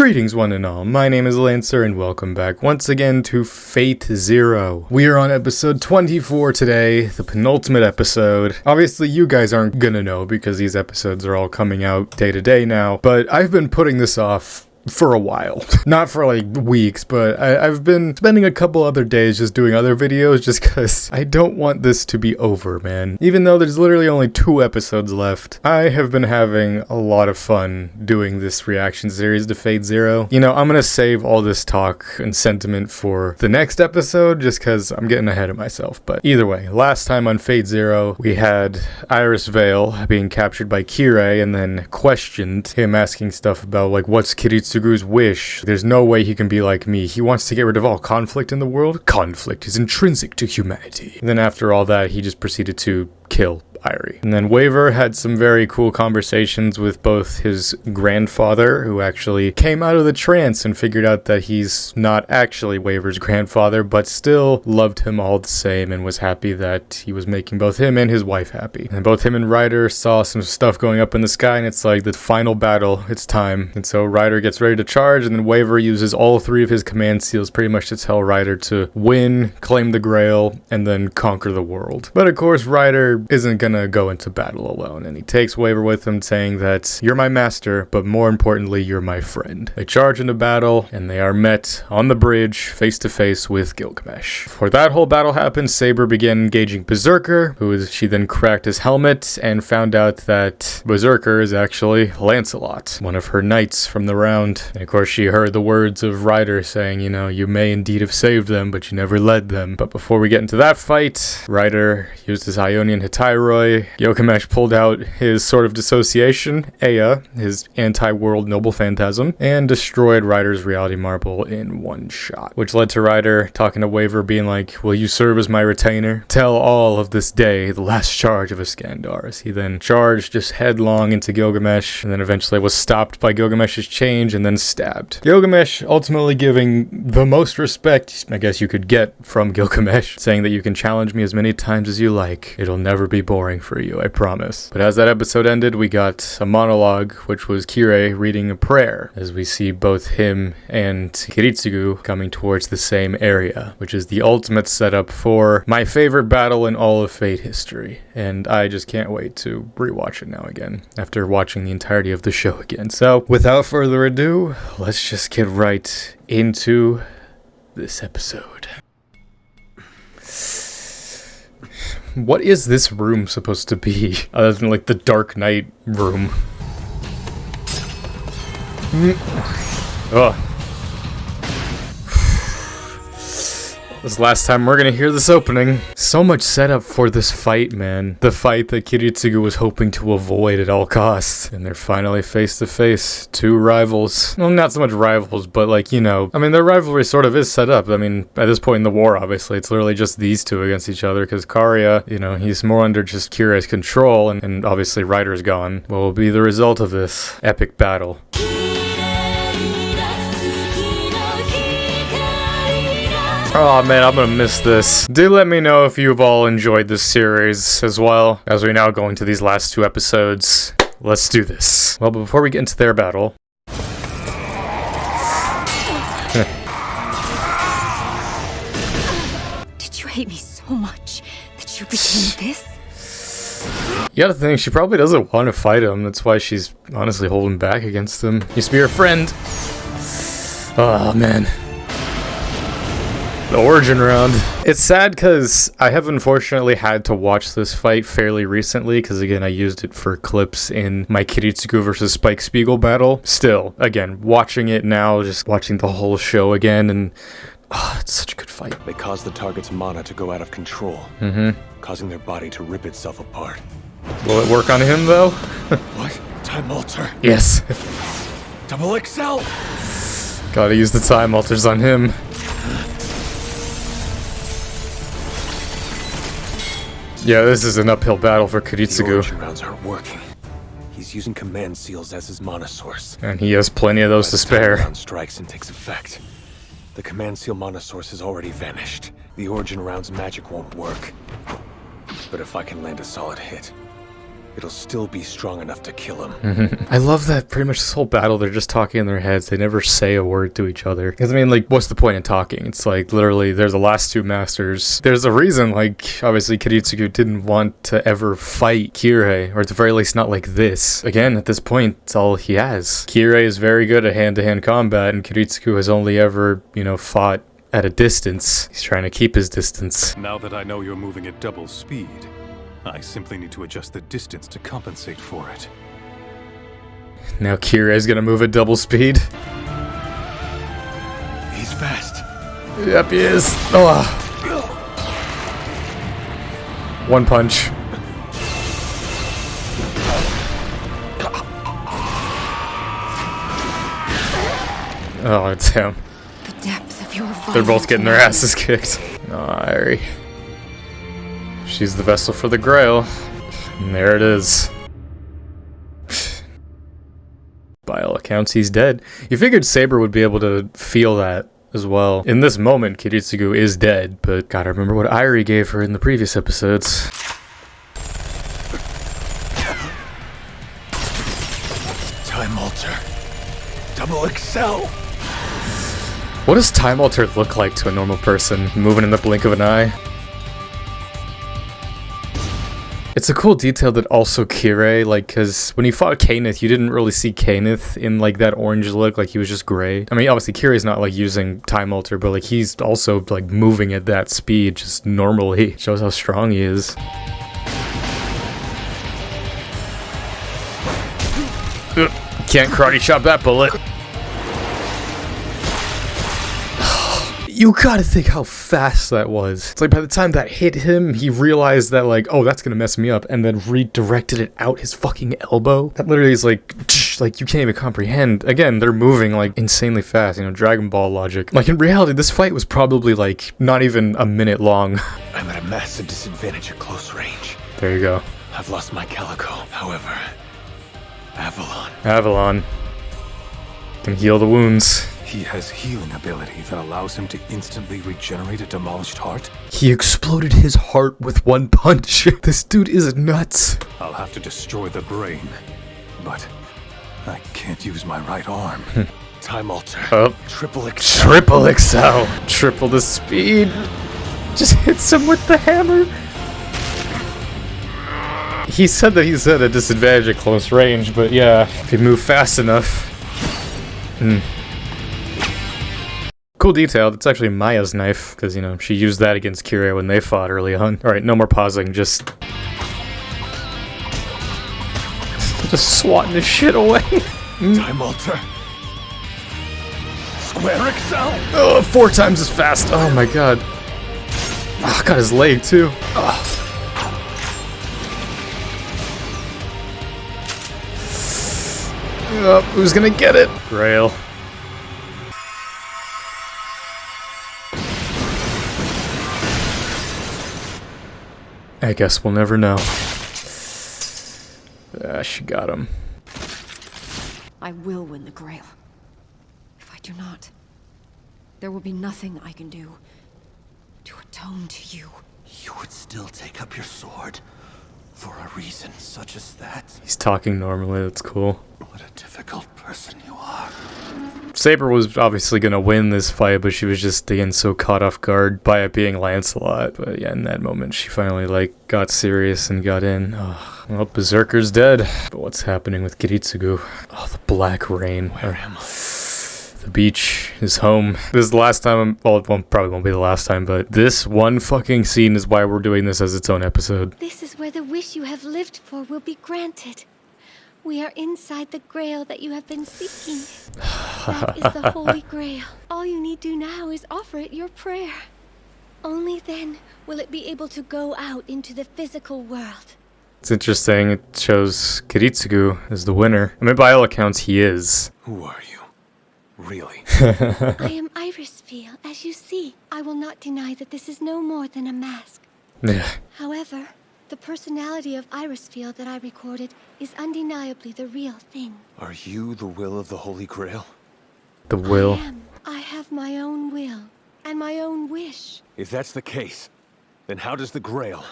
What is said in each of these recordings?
Greetings one and all, my name is Lancer and welcome back once again to Fate Zero. We are on episode 24 today, the penultimate episode. Obviously you guys aren't gonna know because these episodes are all coming out day to day now, but I've been putting this off for a while. Not for like weeks, but I've been spending a couple other days just doing other videos just because I don't want this to be over, man. Even though there's literally only 2 episodes left, I have been having a lot of fun doing this reaction series to Fate Zero. You know, I'm gonna save all this talk and sentiment for the next episode just because I'm getting ahead of myself. But either way, last time on Fate Zero, we had Iris Vale being captured by Kirei and then questioned, him asking stuff about like, what's Kiritsugu's wish? There's no way he can be like me. He wants to get rid of all conflict in the world. Conflict is intrinsic to humanity. And then after all that, he just proceeded to kill Irie. And then Waver had some very cool conversations with both his grandfather, who actually came out of the trance and figured out that he's not actually Waver's grandfather, but still loved him all the same and was happy that he was making both him and his wife happy. And both him and Ryder saw some stuff going up in the sky, and it's like the final battle, it's time. And so Ryder gets ready to charge, and then Waver uses all 3 of his command seals pretty much to tell Ryder to win, claim the grail, and then conquer the world. But of course, Ryder isn't gonna go into battle alone, and he takes Waver with him, saying that you're my master, but more importantly, you're my friend. They charge into battle, and they are met on the bridge, face to face with Gilgamesh. Before that whole battle happened, Saber began engaging Berserker, she then cracked his helmet and found out that Berserker is actually Lancelot, one of her knights from the round. And of course, she heard the words of Ryder saying, you know, you may indeed have saved them, but you never led them. But before we get into that fight, Ryder used his Ionian Hetairoi. Gilgamesh pulled out his Sword of Dissociation, Ea, his anti-world noble phantasm, and destroyed Ryder's reality marble in one shot. Which led to Ryder talking to Waver, being like, will you serve as my retainer? Tell all of this day, the last charge of Iskandar. As he then charged just headlong into Gilgamesh, and then eventually was stopped by Gilgamesh's change and then stabbed. Gilgamesh ultimately giving the most respect, I guess you could get from Gilgamesh, saying that you can challenge me as many times as you like. It'll never be boring for you, I promise. But as that episode ended, we got a monologue, which was Kirei reading a prayer, as we see both him and Kiritsugu coming towards the same area, which is the ultimate setup for my favorite battle in all of Fate history. And I just can't wait to rewatch it now again, after watching the entirety of the show again. So, without further ado, let's just get right into this episode. What is this room supposed to be, other than like the Dark Knight room? Ugh. This last time we're gonna hear this opening. So much setup for this fight, man. The fight that Kiritsugu was hoping to avoid at all costs. And they're finally face to face. 2 rivals. Well, not so much rivals, but like, you know, I mean, their rivalry sort of is set up. I mean, at this point in the war, obviously, it's literally just these 2 against each other, because Karya, you know, he's more under just Kirei's control, and obviously Ryder's gone. What will be the result of this epic battle? Oh man, I'm gonna miss this. Do let me know if you've all enjoyed this series as well, as we now go into these last 2 episodes. Let's do this. Well, but before we get into their battle... Did you hate me so much that you became this? You gotta think, she probably doesn't want to fight him. That's why she's honestly holding back against him. Used to be her friend. Oh man. The origin round. It's sad because I have unfortunately had to watch this fight fairly recently, because again, I used it for clips in my Kiritsugu versus Spike Spiegel battle. Still, again, watching it now, just watching the whole show again, and it's such a good fight. They cause the target's mana to go out of control, causing their body to rip itself apart. Will it work on him though? What? Time alter? Yes. Double XL! Gotta use the time alters on him. Yeah, this is an uphill battle for Kiritsugu. The origin rounds aren't working. He's using command seals as his mana source. And he has plenty of those to spare. Round strikes and takes effect. The command seal mana source has already vanished. The origin round's magic won't work. But if I can land a solid hit, it'll still be strong enough to kill him. I love that pretty much this whole battle, they're just talking in their heads. They never say a word to each other. Because, I mean, like, what's the point in talking? It's like, literally, there's the last two masters. There's a reason, like, obviously, Kiritsugu didn't want to ever fight Kirei, or at the very least, not like this. Again, at this point, it's all he has. Kirei is very good at hand-to-hand combat, and Kiritsugu has only ever, you know, fought at a distance. He's trying to keep his distance. Now that I know you're moving at double speed, I simply need to adjust the distance to compensate for it. Now Kirei's gonna move at double speed. He's fast. Yep, he is. Oh. One punch. Oh, it's him. The depth of your They're both getting their asses kicked. Oh, Irie. She's the vessel for the grail. And there it is. By all accounts, he's dead. You figured Saber would be able to feel that as well. In this moment, Kiritsugu is dead, but gotta remember what Irie gave her in the previous episodes. Time alter. Double XL. What does Time Alter look like to a normal person, moving in the blink of an eye? It's a cool detail that also Kirei, like, because when he fought Kainith, you didn't really see Kainith in, like, that orange look, like, he was just gray. I mean, obviously, Kirei's not, like, using Time Alter, but, like, he's also, like, moving at that speed, just normally. Shows how strong he is. Can't karate chop that bullet. You gotta think how fast that was. It's like by the time that hit him, he realized that like, oh, that's gonna mess me up, and then redirected it out his fucking elbow. That literally is like you can't even comprehend. Again, they're moving like insanely fast, you know, Dragon Ball logic. Like in reality, this fight was probably like not even a minute long. I'm at a massive disadvantage at close range. There you go. I've lost my calico. However, Avalon can heal the wounds. He has healing ability that allows him to instantly regenerate a demolished heart. He exploded his heart with one punch. This dude is nuts. I'll have to destroy the brain, but I can't use my right arm. Time alter. Oh. Triple XL. Triple XL. Triple the speed. Just hits him with the hammer. He said that he's at a disadvantage at close range, but yeah, if you move fast enough. Cool detail, that's actually Maya's knife, because, you know, she used that against Kirei when they fought early on. Alright, no more pausing, just swatting his shit away. Time alter. Square XL. Oh, 4 times as fast. Oh my god. Oh, got his leg too. Oh. Oh, who's gonna get it? Grail. I guess we'll never know. She got him. I will win the grail. If I do not, there will be nothing I can do to atone to you. You would still take up your sword for a reason such as that? He's talking normally, that's cool. What a difficult person you are. Saber was obviously gonna win this fight, but she was just, again, so caught off guard by it being Lancelot. But yeah, in that moment, she finally, like, got serious and got in. Oh, well, Berserker's dead. But what's happening with Kiritsugu? Oh, the black rain. Where am I? The beach is home. This is the last time, well, it probably won't be the last time, but this one fucking scene is why we're doing this as its own episode. This is where the wish you have lived for will be granted. We are inside the grail that you have been seeking. That is the Holy Grail. All you need do now is offer it your prayer. Only then will it be able to go out into the physical world. It's interesting, it shows Kiritsugu as the winner. I mean, by all accounts, he is. Who are you? Really? I am Irisfield, as you see. I will not deny that this is no more than a mask. Yeah. However, the personality of Irisfield that I recorded is undeniably the real thing. Are you the will of the Holy Grail? The will. I am. I have my own will and my own wish. If that's the case, then how does the Grail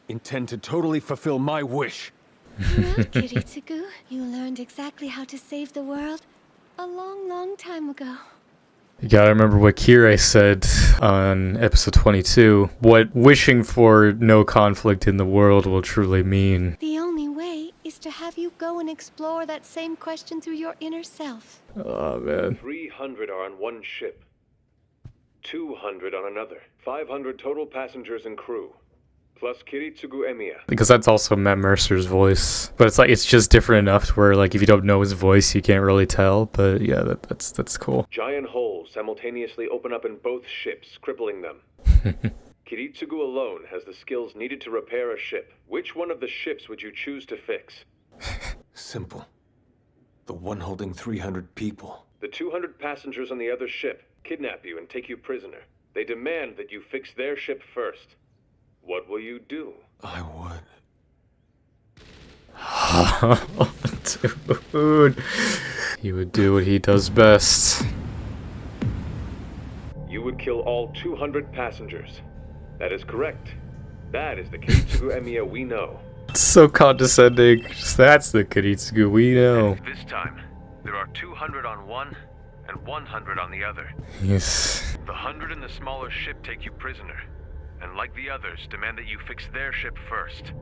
intend to totally fulfill my wish? Well, Kiritsugu, you learned exactly how to save the world a long, long time ago. You gotta remember what Kirei said on episode 22. What wishing for no conflict in the world will truly mean. The only way is to have you go and explore that same question through your inner self. Oh, man. 300 are on one ship. 200 on another. 500 total passengers and crew. Plus Kiritsugu Emiya. Because that's also Matt Mercer's voice. But it's like, it's just different enough to where, like, if you don't know his voice, you can't really tell. But yeah, that's cool. Giant holes simultaneously open up in both ships, crippling them. Kiritsugu alone has the skills needed to repair a ship. Which one of the ships would you choose to fix? Simple. The one holding 300 people. The 200 passengers on the other ship kidnap you and take you prisoner. They demand that you fix their ship first. What will you do? I would. Dude. He would do what he does best. You would kill all 200 passengers. That is correct. That is the Kiritsugu Emiya we know. It's so condescending. That's the Kiritsugu we know. This time, there are 200 on one and 100 on the other. Yes. The 100 in the smaller ship take you prisoner, and like the others, demand that you fix their ship first.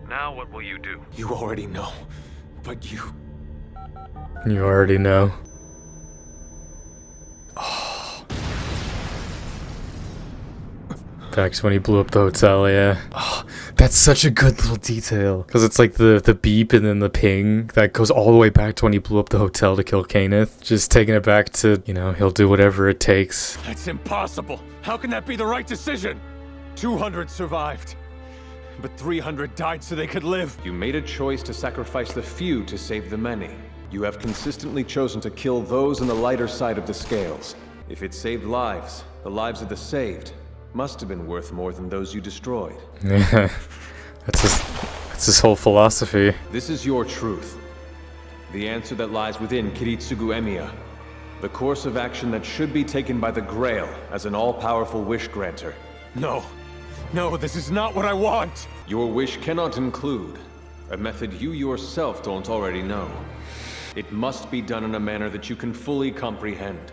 Now what will you do? You already know. But you... You already know. Back to when he blew up the hotel, yeah. Oh, that's such a good little detail. Because it's like the beep and then the ping that goes all the way back to when he blew up the hotel to kill Kenneth. Just taking it back to, you know, he'll do whatever it takes. That's impossible! How can that be the right decision? 200 survived. But 300 died so they could live. You made a choice to sacrifice the few to save the many. You have consistently chosen to kill those on the lighter side of the scales. If it saved lives, the lives of the saved must have been worth more than those you destroyed. Yeah, that's his whole philosophy. This is your truth. The answer that lies within Kiritsugu Emiya. The course of action that should be taken by the Grail as an all-powerful wish granter. No. No, this is not what I want! Your wish cannot include a method you yourself don't already know. It must be done in a manner that you can fully comprehend.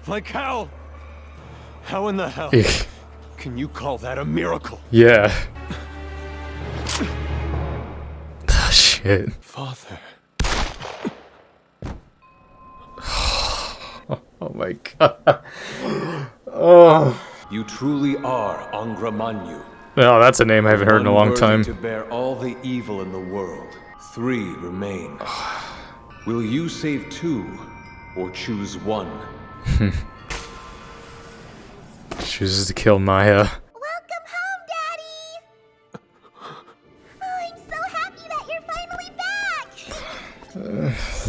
Like how? How in the hell can you call that a miracle? Yeah. Oh, shit. Father. Oh my god. Oh. You truly are Angramanyu. Oh, that's a name I haven't heard in a long time. To bear all the evil in the world. 3 remain. Will you save 2 or choose 1? Chooses to kill Maya. Welcome home, Daddy! Oh, I'm so happy that you're finally back!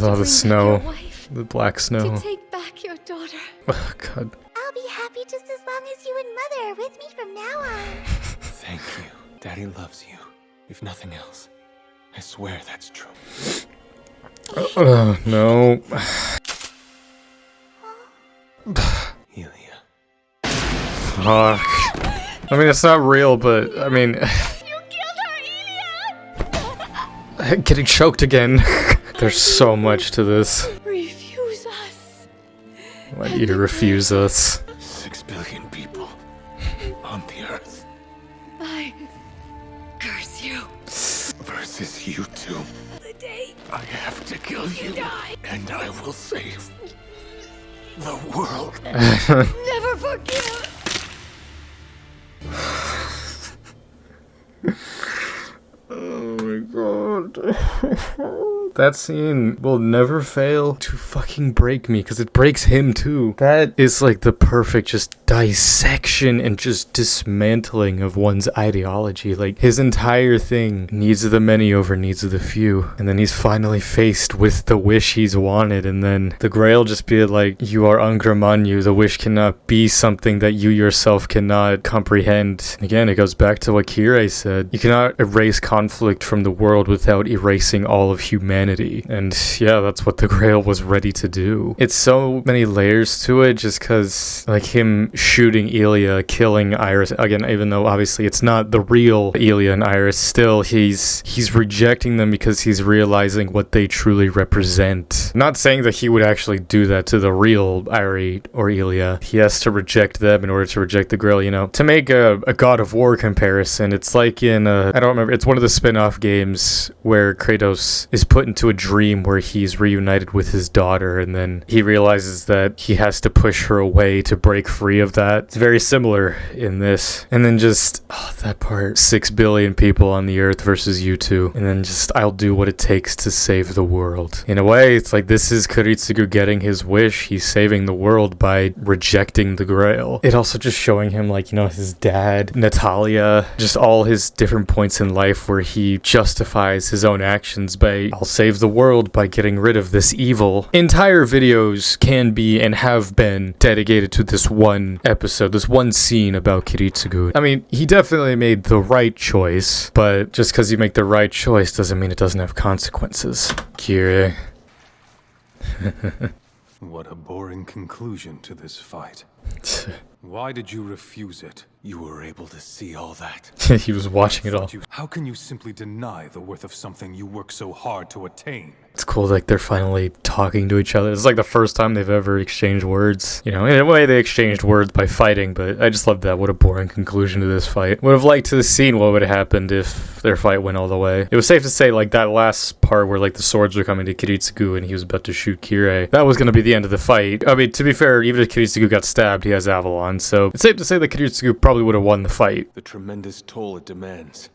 Oh, the snow. Your wife, The black snow. to take back your daughter. Oh, god. I'll be happy just as long as you and Mother are with me from now on. Thank you. Daddy loves you. If nothing else. I swear that's true. No. Helia. Fuck. I mean, it's not real, but, I mean... You killed our Elia! Getting choked again. There's so much to this. Refuse us. Why do you refuse us? 6 billion people on the earth I curse you. versus you two. The day I have to kill you, die. and I will save the world. Never forgive. Oh my god. That scene will never fail to fucking break me, because it breaks him too. That is like the perfect just dissection and just dismantling of one's ideology. Like, his entire thing, needs of the many over needs of the few. And then he's finally faced with the wish he's wanted, and then the Grail just be like, you are Angramanyu, the wish cannot be something that you yourself cannot comprehend. Again, it goes back to what Kirei said. You cannot erase conflict from the world without erasing all of humanity. humanity. And yeah, that's what the Grail was ready to do. It's so many layers to it, just because like him shooting Elia, killing Iris, again, even though obviously it's not the real Elia and Iris, still he's rejecting them because he's realizing what they truly represent. Not saying that he would actually do that to the real Iris or Elia. He has to reject them in order to reject the Grail, you know. To make a God of War comparison, it's like in I don't remember, it's one of the spin-off games where Kratos is put into a dream where he's reunited with his daughter, and then he realizes that he has to push her away to break free of that. It's very similar in this. And then just that part, 6 billion people on the earth versus you two, and then just I'll do what it takes to save the world. In a way, it's like this is Kiritsugu getting his wish. He's saving the world by rejecting the Grail. It also just showing him, like, you know, his dad, Natalia, just all his different points in life where he justifies his own actions by, I'll save the world by getting rid of this evil. Entire videos can be and have been dedicated to this one episode, this one scene about Kiritsugu. I mean, he definitely made the right choice, but just because you make the right choice doesn't mean it doesn't have consequences. Kirei. What a boring conclusion to this fight. Why did you refuse it? You were able to see all that. He was watching it all. How can you simply deny the worth of something you work so hard to attain? It's cool, like, they're finally talking to each other. It's like the first time they've ever exchanged words. You know, in a way they exchanged words by fighting, but I just love that. What a boring conclusion to this fight. Would have liked to have seen what would have happened if their fight went all the way. It was safe to say, like, that last part where, like, the swords were coming to Kiritsugu and he was about to shoot Kirei, that was going to be the end of the fight. I mean, to be fair, even if Kiritsugu got stabbed, he has Avalon, so it's safe to say that Kiritsugu probably would have won the fight. The tremendous toll it demands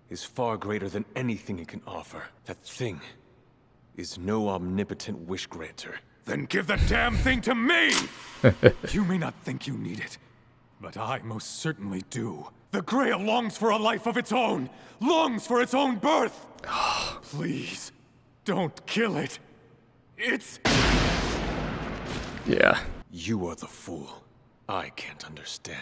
is far greater than anything it can offer. That thing is no omnipotent wish granter. Then give the damn thing to me! You may not think you need it, but I most certainly do. The Grail longs for a life of its own, longs for its own birth. Please, don't kill it. It's... Yeah. You are the fool. I can't understand.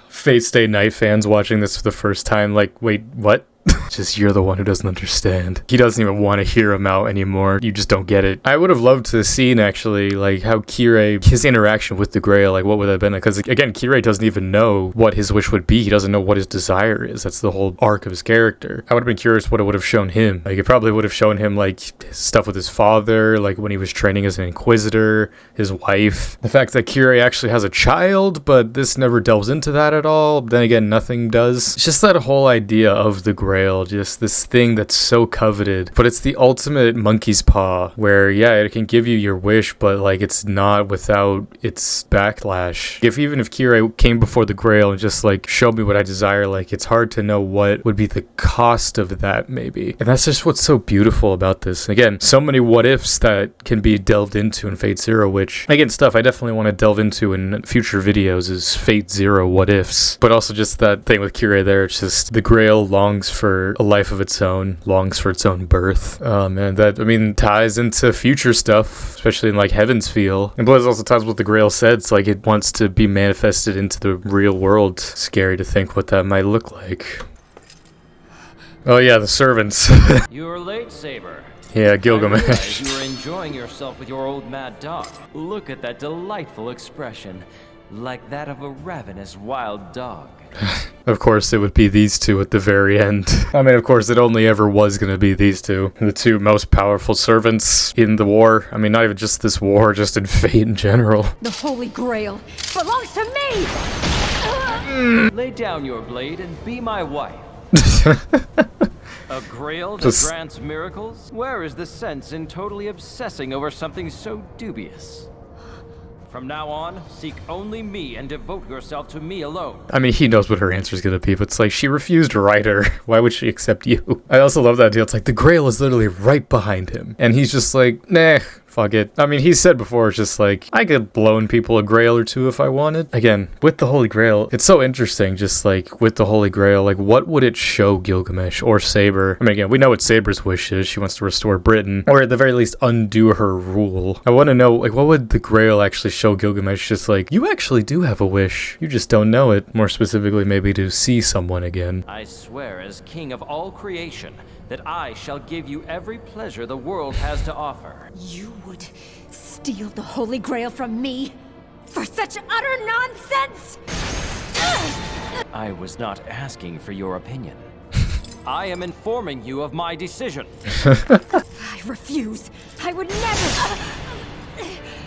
Fate Stay Night fans watching this for the first time, like, wait, what? Just you're the one who doesn't understand. He doesn't even want to hear him out anymore. You just don't get it. I would have loved to have seen, actually, like, how Kirei, his interaction with the Grail, like, what would that have been? Because, again, Kirei doesn't even know what his wish would be. He doesn't know what his desire is. That's the whole arc of his character. I would have been curious what it would have shown him. Like, it probably would have shown him, like, his stuff with his father, like, when he was training as an Inquisitor, his wife. The fact that Kirei actually has a child, but this never delves into that at all. Then again, nothing does. It's just that whole idea of the Grail, just this thing that's so coveted, but it's the ultimate monkey's paw, where yeah, it can give you your wish, but like it's not without its backlash. Even if Kirei came before the Grail and just like showed me what I desire, like it's hard to know what would be the cost of that, maybe. And that's just what's so beautiful about this. Again, so many what ifs that can be delved into in Fate Zero, which again, stuff I definitely want to delve into in future videos is Fate Zero what ifs, but also just that thing with Kirei there. It's just the Grail longs for a life of its own, longs for its own birth. And that, I mean, ties into future stuff, especially in like Heaven's Feel. And plus also ties what the Grail said. It's like it wants to be manifested into the real world. Scary to think what that might look like. Oh yeah, the servants. You're late, Saber. Yeah, I Gilgamesh. realize you were enjoying yourself with your old mad dog. Look at that delightful expression, like that of a ravenous wild dog. Of course, it would be these two at the very end. I mean, of course, it only ever was going to be these two. The two most powerful servants in the war. I mean, not even just this war, just in Fate in general. The Holy Grail belongs to me! Lay down your blade and be my wife. A grail that Just- grants miracles? Where is the sense in totally obsessing over something so dubious? From now on, seek only me and devote yourself to me alone. I mean, he knows what her answer is going to be, but it's like, she refused to write her. Why would she accept you? I also love that deal. It's like, the Grail is literally right behind him. And he's just like, nah, fuck it. I mean, he said before, it's just like, I could loan people a Grail or two if I wanted. Again, with the Holy Grail, it's so interesting, just like, with the Holy Grail, like, what would it show Gilgamesh or Saber? I mean, again, we know what Saber's wish is. She wants to restore Britain, or at the very least, undo her rule. I want to know, like, what would the Grail actually show Gilgamesh? Just like, you actually do have a wish. You just don't know it. More specifically, maybe to see someone again. I swear as king of all creation that I shall give you every pleasure the world has to offer. You would steal the Holy Grail from me? For such utter nonsense? I was not asking for your opinion. I am informing you of my decision. I refuse. I would never...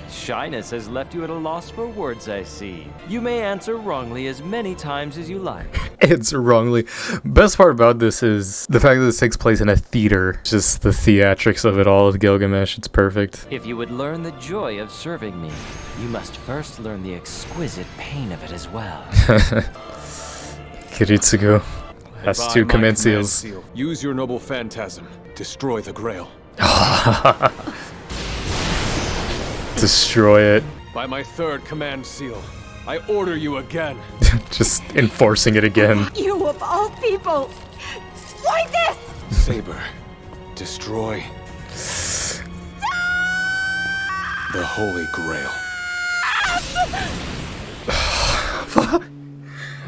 Shyness has left you at a loss for words, I see. You may answer wrongly as many times as you like. Answer wrongly. Best part about this is the fact that this takes place in a theater. Just the theatrics of it all with Gilgamesh. It's perfect. If you would learn the joy of serving me, you must first learn the exquisite pain of it as well. Kiritsugu has By 2 my command seals. Use your noble phantasm. Destroy the Grail. Destroy it. By my 3rd command seal, I order you again. Just enforcing it again. You of all people! Why this? Saber, destroy the Holy Grail.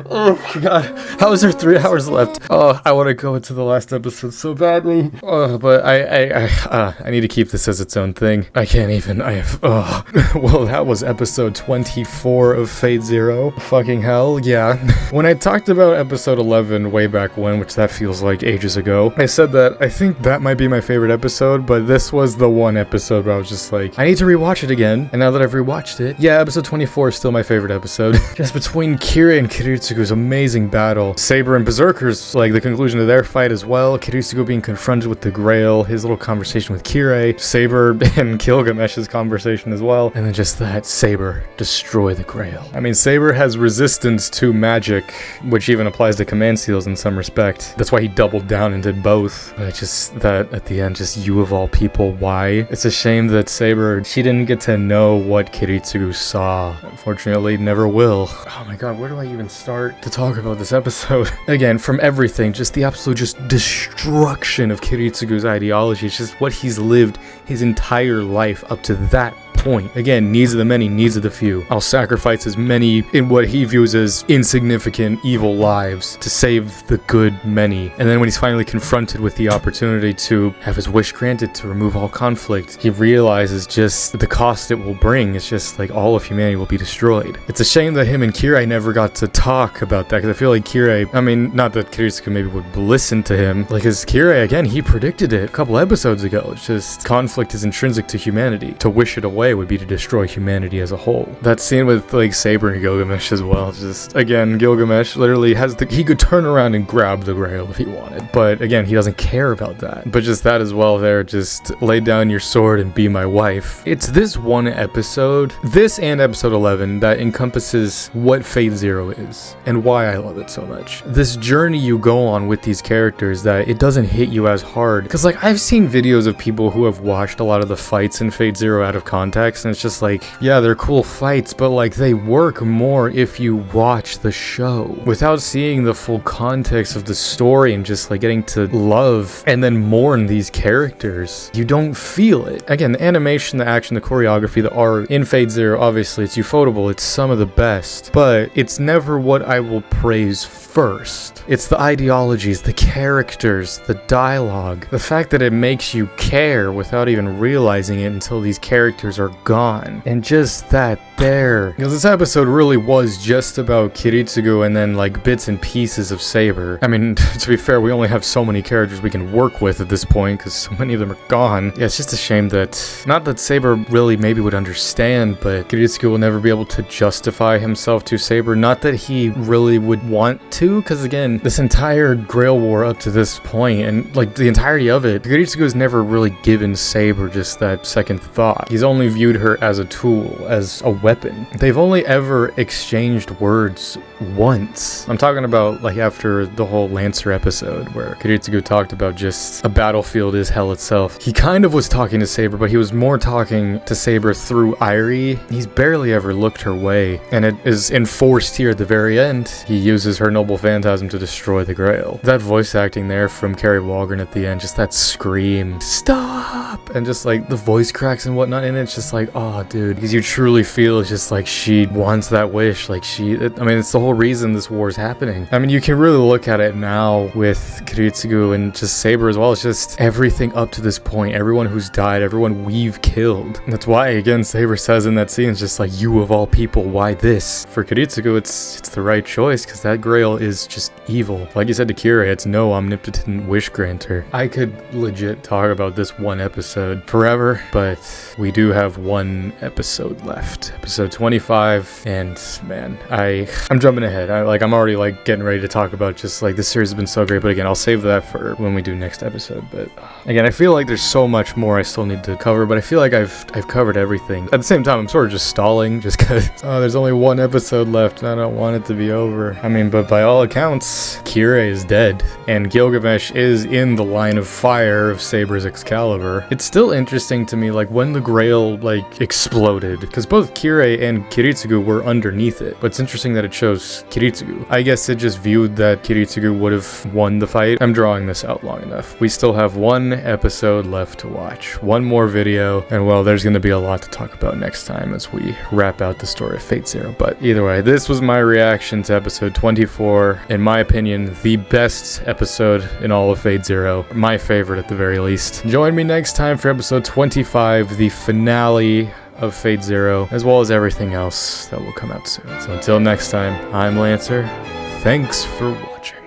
Oh my god. How is there 3 hours left? Oh, I want to go into the last episode so badly. Oh, but I need to keep this as its own thing. I can't even. Well, that was episode 24 of Fate Zero. Fucking hell, yeah. When I talked about episode 11 way back when, which that feels like ages ago, I said that I think that might be my favorite episode, but this was the one episode where I was just like, I need to rewatch it again. And now that I've rewatched it, yeah, episode 24 is still my favorite episode. Just between Kirei and Kiritsugu's amazing battle, Saber and Berserker's, like, the conclusion of their fight as well, Kiritsugu being confronted with the Grail, his little conversation with Kirei, Saber and Gilgamesh's conversation as well, and then just that, Saber, destroy the Grail. I mean, Saber has resistance to magic, which even applies to command seals in some respect. That's why he doubled down and did both. But it's just that, at the end, just you of all people, why? It's a shame that Saber, she didn't get to know what Kiritsugu saw. Unfortunately, never will. Oh my god, where do I even start to talk about this episode? Again, from everything, just the absolute just destruction of Kiritsugu's ideology. It's just what he's lived his entire life up to that point. Again, needs of the many, needs of the few. I'll sacrifice as many in what he views as insignificant, evil lives to save the good many. And then when he's finally confronted with the opportunity to have his wish granted to remove all conflict, he realizes just the cost it will bring. It's just like all of humanity will be destroyed. It's a shame that him and Kirei never got to talk about that, because I feel like Kirei, I mean, not that Kiritsugu maybe would listen to him, like, because Kirei, again, he predicted it a couple episodes ago. It's just conflict is intrinsic to humanity. To wish it away would be to destroy humanity as a whole. That scene with, like, Saber and Gilgamesh as well, just, again, Gilgamesh literally has he could turn around and grab the Grail if he wanted, but again, he doesn't care about that. But just that as well there, just lay down your sword and be my wife. It's this one episode, this and episode 11, that encompasses what Fate Zero is and why I love it so much. This journey you go on with these characters, that it doesn't hit you as hard, because, like, I've seen videos of people who have watched a lot of the fights in Fate Zero out of context, and it's just like, yeah, they're cool fights, but, like, they work more if you watch the show without seeing the full context of the story and just, like, getting to love and then mourn these characters. You don't feel it. Again, the animation, the action, the choreography, the art in Fate Zero, obviously it's ufotable, it's some of the best, but it's never what I will praise first. It's the ideologies, the characters, the dialogue, the fact that it makes you care without even realizing it until these characters are gone. And just that there. Because this episode really was just about Kiritsugu and then, like, bits and pieces of Saber. I mean, to be fair, we only have so many characters we can work with at this point because so many of them are gone. Yeah, it's just a shame that, not that Saber really maybe would understand, but Kiritsugu will never be able to justify himself to Saber. Not that he really would want to, because again, this entire Grail War up to this point, and, like, the entirety of it, Kiritsugu has never really given Saber just that second thought. He's only viewed her as a tool, as a weapon. They've only ever exchanged words once. I'm talking about, like, after the whole Lancer episode where Kiritsugu talked about just a battlefield is hell itself. He kind of was talking to Saber, but he was more talking to Saber through Irie. He's barely ever looked her way, and it is enforced here at the very end. He uses her noble phantasm to destroy the Grail. That voice acting there from Carrie Walgren at the end, just that scream, stop, and just, like, the voice cracks and whatnot, and it's just like, oh, dude, because you truly feel feels just like she wants that wish. Like I mean, it's the whole reason this war is happening. I mean, you can really look at it now with Kiritsugu and just Saber as well. It's just everything up to this point, everyone who's died, everyone we've killed. And that's why, again, Saber says in that scene, it's just like, you of all people, why this? For Kiritsugu, it's the right choice, because that grail is just evil. Like you said to Kirei, it's no omnipotent wish granter. I could legit talk about this one episode forever, but we do have one episode left. Episode 25, and man, I'm jumping ahead. I'm already like getting ready to talk about just like this series has been so great, but again, I'll save that for when we do next episode. But again, I feel like there's so much more I still need to cover, but I feel like I've covered everything. At the same time, I'm sort of just stalling just because there's only one episode left and I don't want it to be over. I mean, but by all accounts, Kirei is dead and Gilgamesh is in the line of fire of Saber's Excalibur. It's still interesting to me, like when the Grail like exploded, because both Kirei and Kiritsugu were underneath it, but it's interesting that it shows Kiritsugu. I guess it just viewed that Kiritsugu would have won the fight. I'm drawing this out long enough. We still have one episode left to watch, one more video, and well, there's going to be a lot to talk about next time as we wrap out the story of Fate Zero. But either way, this was my reaction to episode 24. In my opinion, the best episode in all of Fate Zero. My favorite at the very least. Join me next time for episode 25, the finale of Fate Zero, as well as everything else that will come out soon. So until next time, I'm Lancer. Thanks for watching.